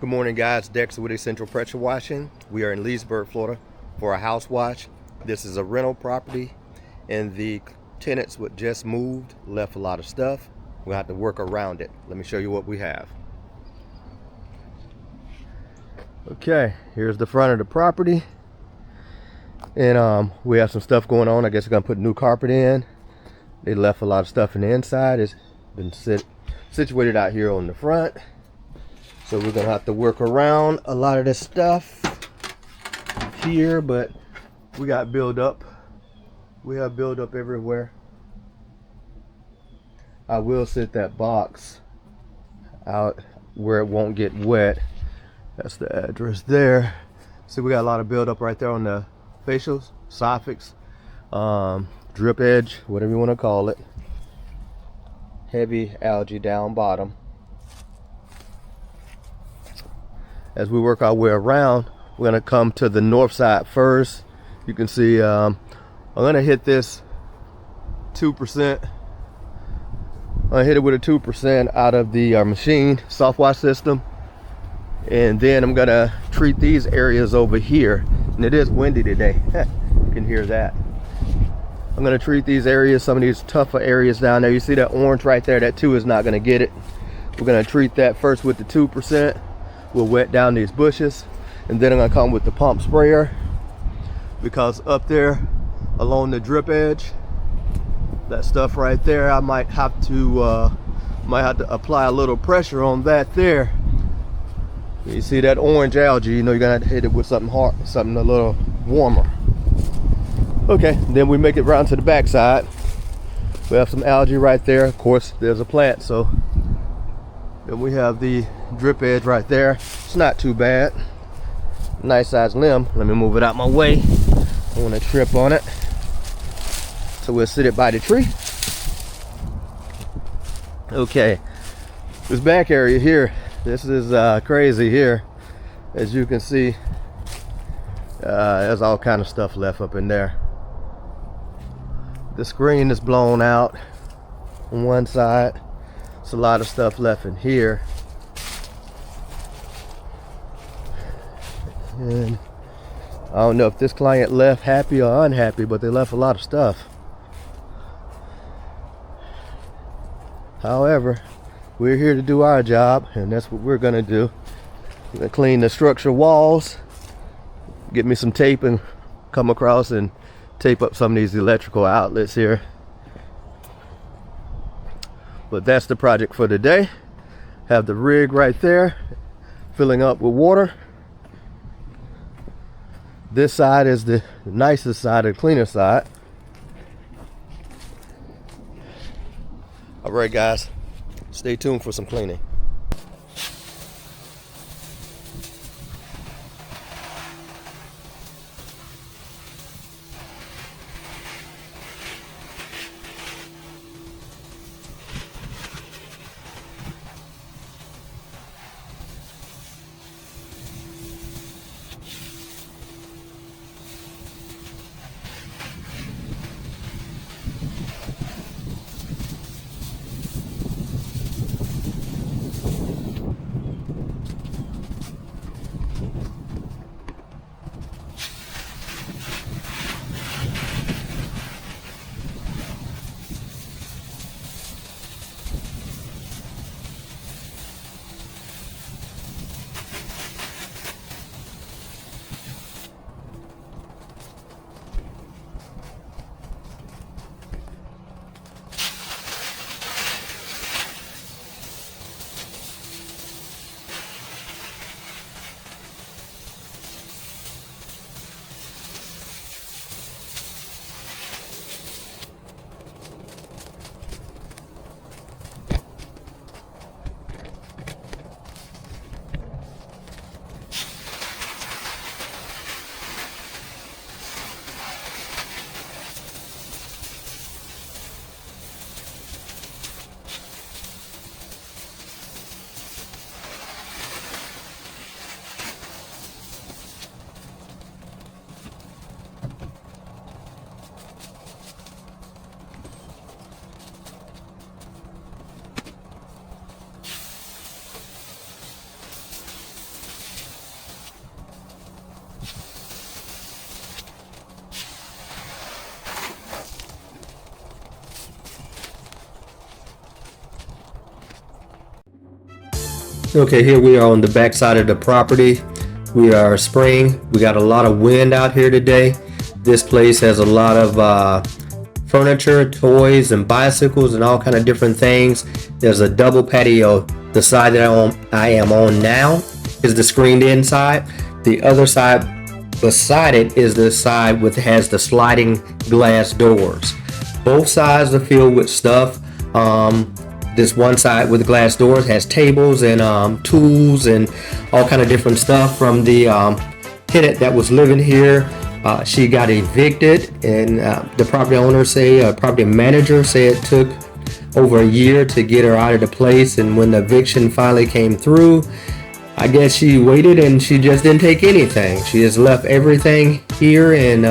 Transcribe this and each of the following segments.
Good morning, guys. Dexter with Essential Pressure Washing. We are in Leesburg, Florida for a house wash. This is a rental property and the tenants would just moved, left a lot of stuff. We'll have to work around it. Let me show you what we have. Okay, here's the front of the property. And we have some stuff going on. I guess we're gonna put new carpet in. They left a lot of stuff in the inside. It's been situated out here on the front. So we're gonna have to work around a lot of this stuff here, but we got buildup. We have buildup everywhere. I will sit that box out where it won't get wet. That's the address there. So we got a lot of buildup right there on the facials, soffits, drip edge, whatever you want to call it. Heavy algae down bottom. As we work our way around, we're gonna come to the north side first. You can see I'm gonna hit this 2%. I hit it with a 2% out of the machine soft wash system, and then I'm gonna treat these areas over here. And it is windy today. You can hear that. I'm gonna treat these areas, some of these tougher areas down there. You see that orange right there? That 2 is not gonna get it. We're gonna treat that first with the 2%. We'll wet down these bushes, and then I'm gonna come with the pump sprayer, because up there along the drip edge, that stuff right there, I might have to apply a little pressure on that there. You see that orange algae, you know you're gonna have to hit it with something hard, something a little warmer. Okay, then we make it round to the back side. We have some algae right there. Of course, there's a plant, so then we have the drip edge right there. It's not too bad. Nice size limb. Let me move it out my way. I want to trip on it. So we'll sit it by the tree. Okay, this back area here, this is crazy here. As you can see, there's all kind of stuff left up in there. The screen is blown out on one side. It's a lot of stuff left in here. And I don't know if this client left happy or unhappy, but they left a lot of stuff. However, we're here to do our job, and that's what we're gonna do. We're gonna clean the structure walls, get me some tape and come across and tape up some of these electrical outlets here. But that's the project for today. Have the rig right there filling up with water. This side is the nicest side, the cleaner side. All right, guys, stay tuned for some cleaning. Okay, here we are on the back side of the property. We are spraying. We got a lot of wind out here today. This place has a lot of furniture, toys, and bicycles, and all kind of different things. There's a double patio. The side that I am on now is the screened in side. The other side beside it is the side which has the sliding glass doors. Both sides are filled with stuff. This one side with the glass doors has tables and tools and all kind of different stuff from the tenant that was living here. She got evicted, and the property manager said it took over a year to get her out of the place. And when the eviction finally came through, I guess she waited and she just didn't take anything. She just left everything here, and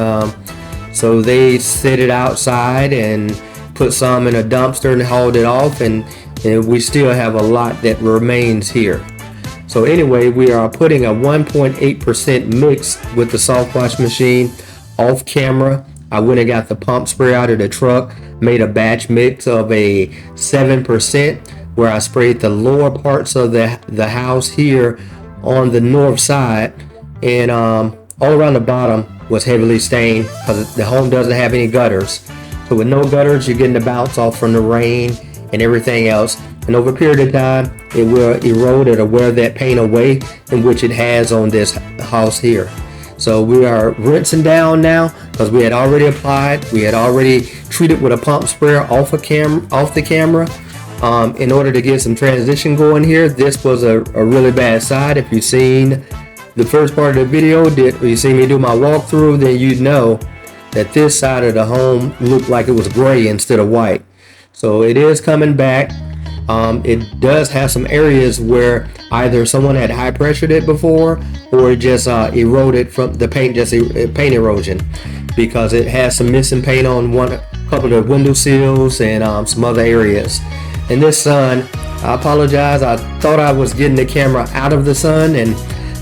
so they set it outside and put some in a dumpster and hauled it off, and we still have a lot that remains here. So anyway, we are putting a 1.8% mix with the soft wash machine off camera. I went and got the pump spray out of the truck, made a batch mix of a 7%, where I sprayed the lower parts of the house here on the north side, and all around the bottom was heavily stained because the home doesn't have any gutters. So with no gutters, you're getting the bounce off from the rain and everything else. And over a period of time, it will erode or wear that paint away, in which it has on this house here. So we are rinsing down now because we had already applied. We had already treated with a pump sprayer off the camera. In order to get some transition going here, this was a really bad side. If you've seen the first part of the video, you see me do my walkthrough, then you know that this side of the home looked like it was gray instead of white. So it is coming back. It does have some areas where either someone had high pressured it before, or it just eroded from the paint, paint erosion, because it has some missing paint on a couple of window sills and some other areas. And this sun, I apologize, I thought I was getting the camera out of the sun, and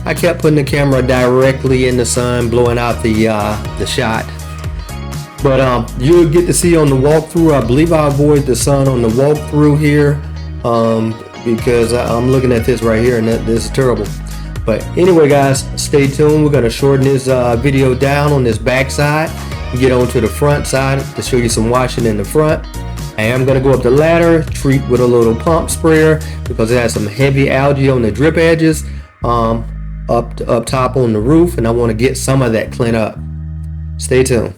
I kept putting the camera directly in the sun, blowing out the shot. But you'll get to see on the walkthrough. I believe I avoid the sun on the walkthrough here, because I'm looking at this right here, and this is terrible. But anyway, guys, stay tuned. We're going to shorten this video down on this back side and get on to the front side to show you some washing in the front. I am going to go up the ladder, treat with a little pump sprayer because it has some heavy algae on the drip edges up top on the roof, and I want to get some of that cleaned up. Stay tuned.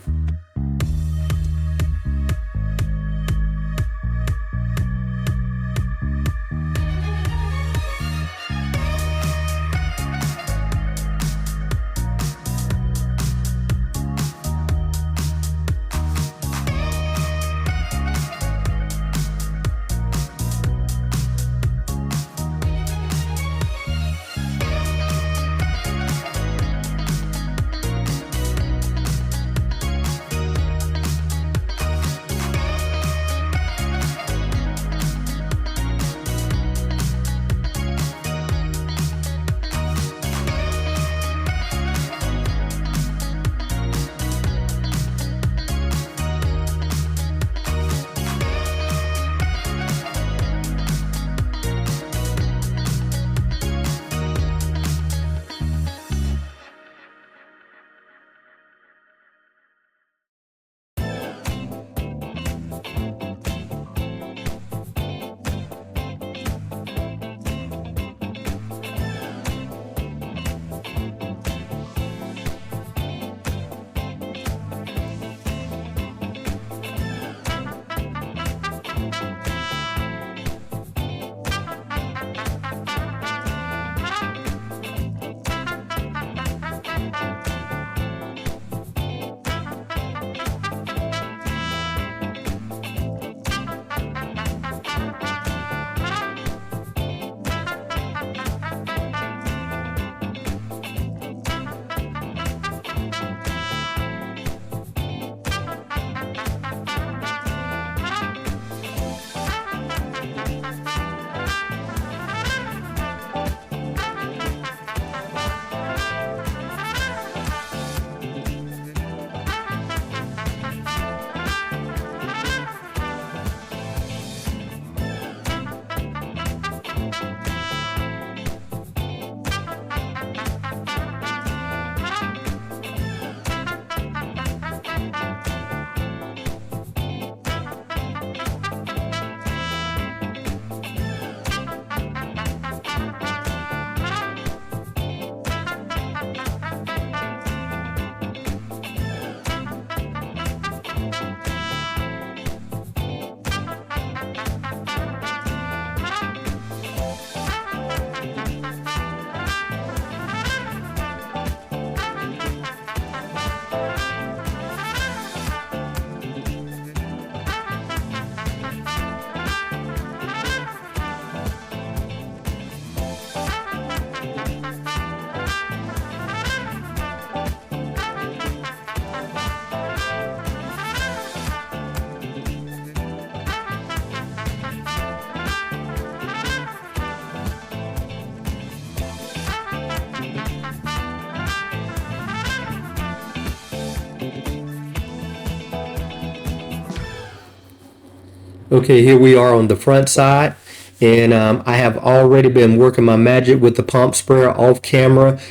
Okay, here we are on the front side, and I have already been working my magic with the pump sprayer off camera.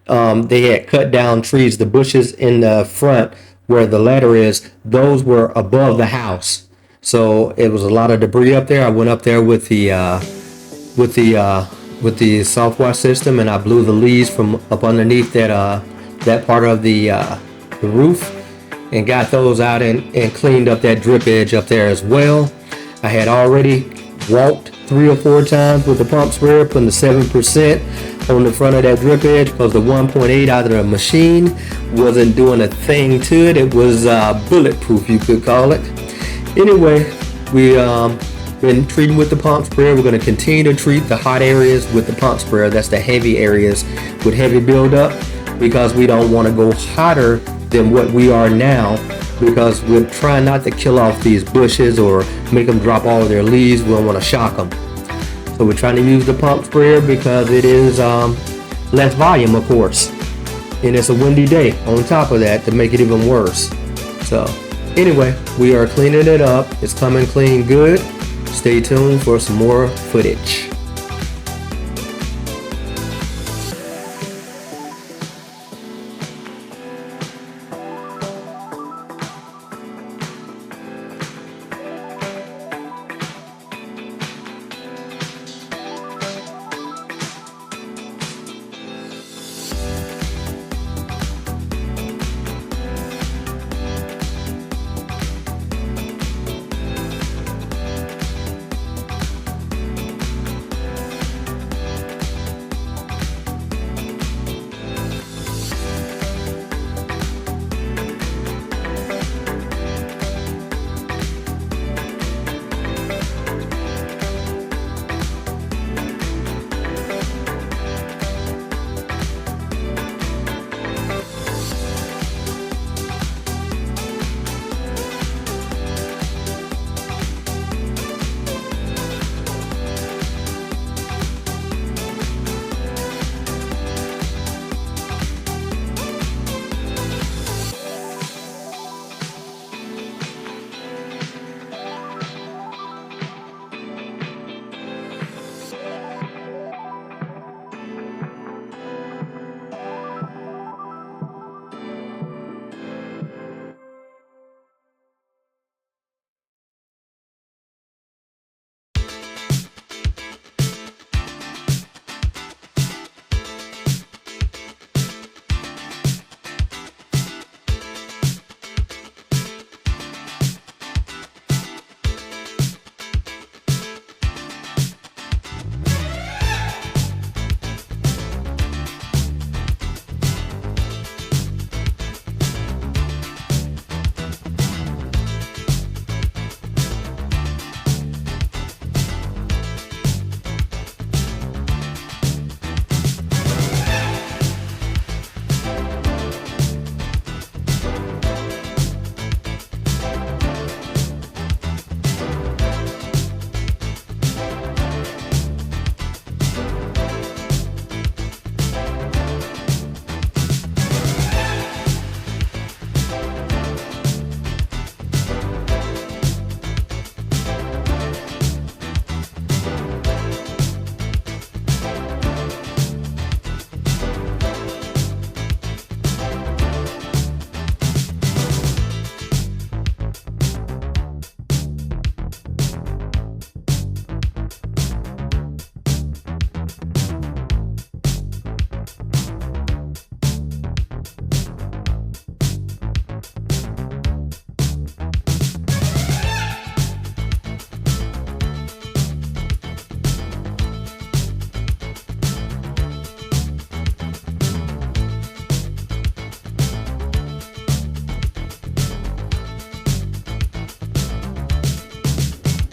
They had cut down trees, the bushes in the front where the ladder is, those were above the house. So it was a lot of debris up there. I went up there with the soft wash system, and I blew the leaves from up underneath that part of the roof, and got those out and cleaned up that drip edge up there as well. I had already walked 3 or 4 times with the pump sprayer, putting the 7% on the front of that drip edge, because the 1.8 out of the machine wasn't doing a thing to it. It was bulletproof, you could call it. Anyway, we been treating with the pump sprayer. We're going to continue to treat the hot areas with the pump sprayer. That's the heavy areas with heavy buildup, because we don't want to go hotter than what we are now, because we're trying not to kill off these bushes or make them drop all of their leaves. We don't want to shock them. So we're trying to use the pump sprayer because it is less volume, of course. And it's a windy day on top of that to make it even worse. So anyway, we are cleaning it up. It's coming clean good. Stay tuned for some more footage.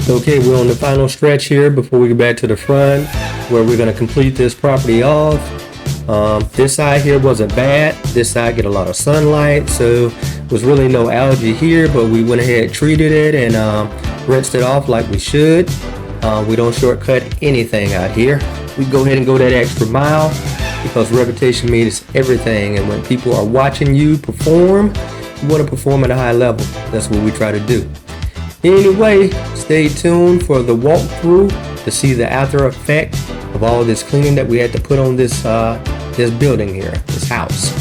Okay, we're on the final stretch here before we get back to the front, where we're going to complete this property off. This side here wasn't bad. This side get a lot of sunlight, so was really no algae here, but we went ahead and treated it and rinsed it off like we should. We don't shortcut anything out here. We go ahead and go that extra mile, because reputation means everything, and when people are watching you perform, you want to perform at a high level. That's what we try to do. Anyway, stay tuned for the walkthrough to see the after effect of all this cleaning that we had to put on this this building here, this house.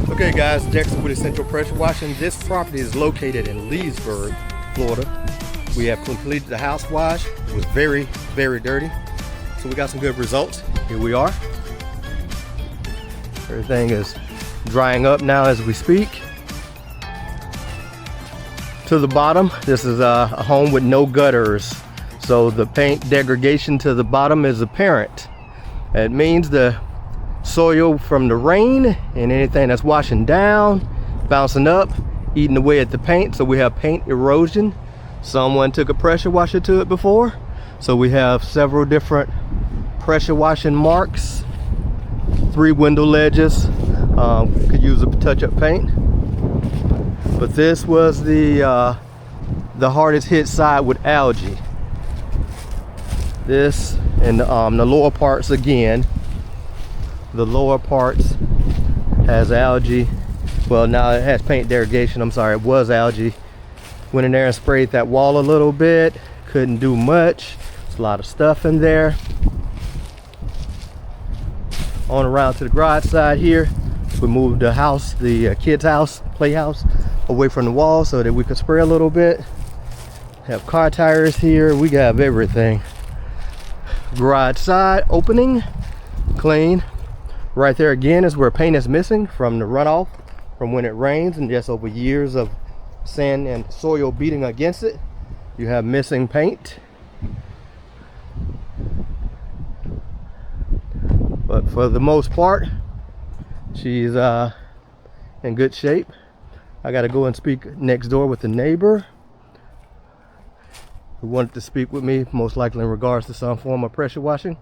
Okay guys, Dexter with Essential Pressure Washing. This property is located in Leesburg, Florida. We have completed the house wash. It was very, very dirty. So we got some good results. Here we are. Everything is drying up now as we speak. To the bottom, this is a home with no gutters. So the paint degradation to the bottom is apparent. It means the soil from the rain and anything that's washing down, bouncing up, eating away at the paint. So we have paint erosion. Someone took a pressure washer to it before. So we have several different pressure washing marks. 3 window ledges. Could use a touch-up paint. But this was the hardest hit side with algae. This and the lower parts again. The lower parts has algae. Well, now it has paint degradation. I'm sorry, it was algae. Went in there and sprayed that wall a little bit. Couldn't do much. There's a lot of stuff in there. On around to the garage side here, we moved the house, the kids' house, playhouse, away from the wall so that we could spray a little bit. Have car tires here. We got everything. Garage side opening, clean. Right there again is where paint is missing from the runoff from when it rains and just over years of sand and soil beating against it. You have missing paint. But for the most part, she's in good shape. I gotta go and speak next door with the neighbor who wanted to speak with me, most likely in regards to some form of pressure washing.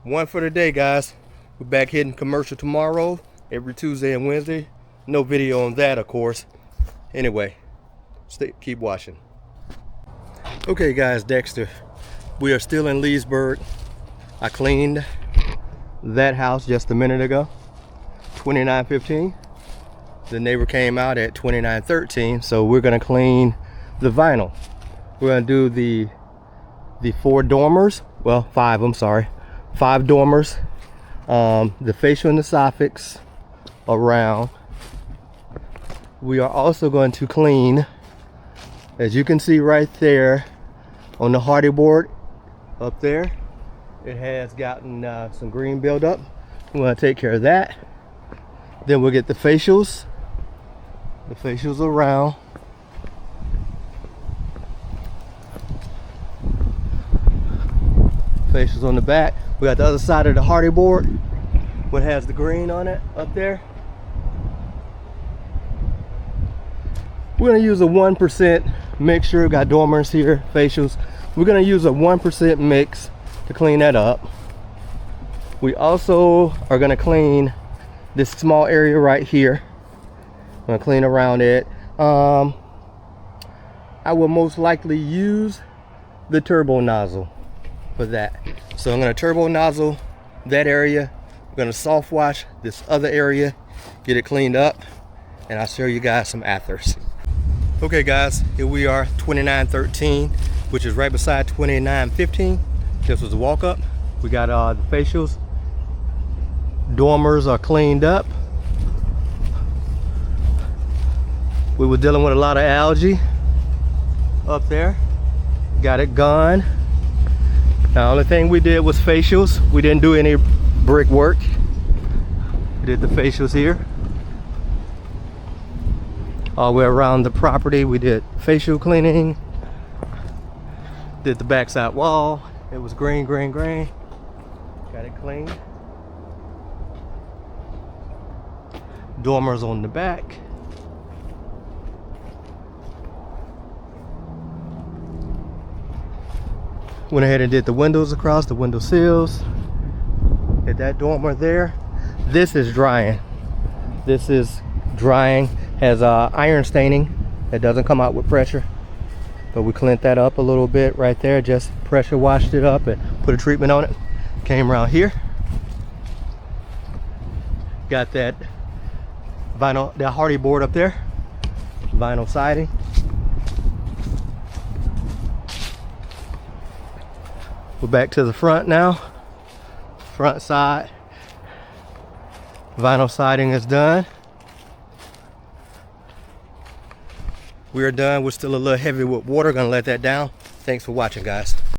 One for the day, guys. We're back hitting commercial tomorrow, every Tuesday and Wednesday. No video on that, of course. Anyway, keep washing. Okay, guys, Dexter. We are still in Leesburg. I cleaned that house just a minute ago, 29:15. The neighbor came out at 29:13, so we're gonna clean the vinyl. We're gonna do the 4 dormers. Well, 5. I'm sorry. 5 dormers, the facial and the soffits around. We are also going to clean, as you can see right there on the hardy board up there, it has gotten some green buildup. We're going to take care of that. Then we'll get the facials around. Facials on the back. We got the other side of the hardy board, what has the green on it up there. We're gonna use a 1% mixture. We've got dormers here, facials. We're gonna use a 1% mix to clean that up. We also are gonna clean this small area right here. I'm gonna clean around it. I will most likely use the turbo nozzle for that. So I'm gonna turbo nozzle that area. I'm gonna soft wash this other area, get it cleaned up, and I'll show you guys some afters. Okay guys, here we are, 2913, which is right beside 2915. This was a walk up. We got the facials. Dormers are cleaned up. We were dealing with a lot of algae up there. Got it gone. The only thing we did was facials. We didn't do any brick work. We did the facials here. All the way around the property, we did facial cleaning. Did the backside wall. It was green. Got it clean. Dormers on the back. Went ahead and did the windows across, the window sills. Hit that dormer there. This is drying. This is drying. Has iron staining that doesn't come out with pressure. But we cleaned that up a little bit right there. Just pressure washed it up and put a treatment on it. Came around here. Got that vinyl, that hardy board up there. Vinyl siding. We're back to the front now. Front side. Vinyl siding is done. We are done. We're still a little heavy with water. Gonna let that down. Thanks for watching, guys.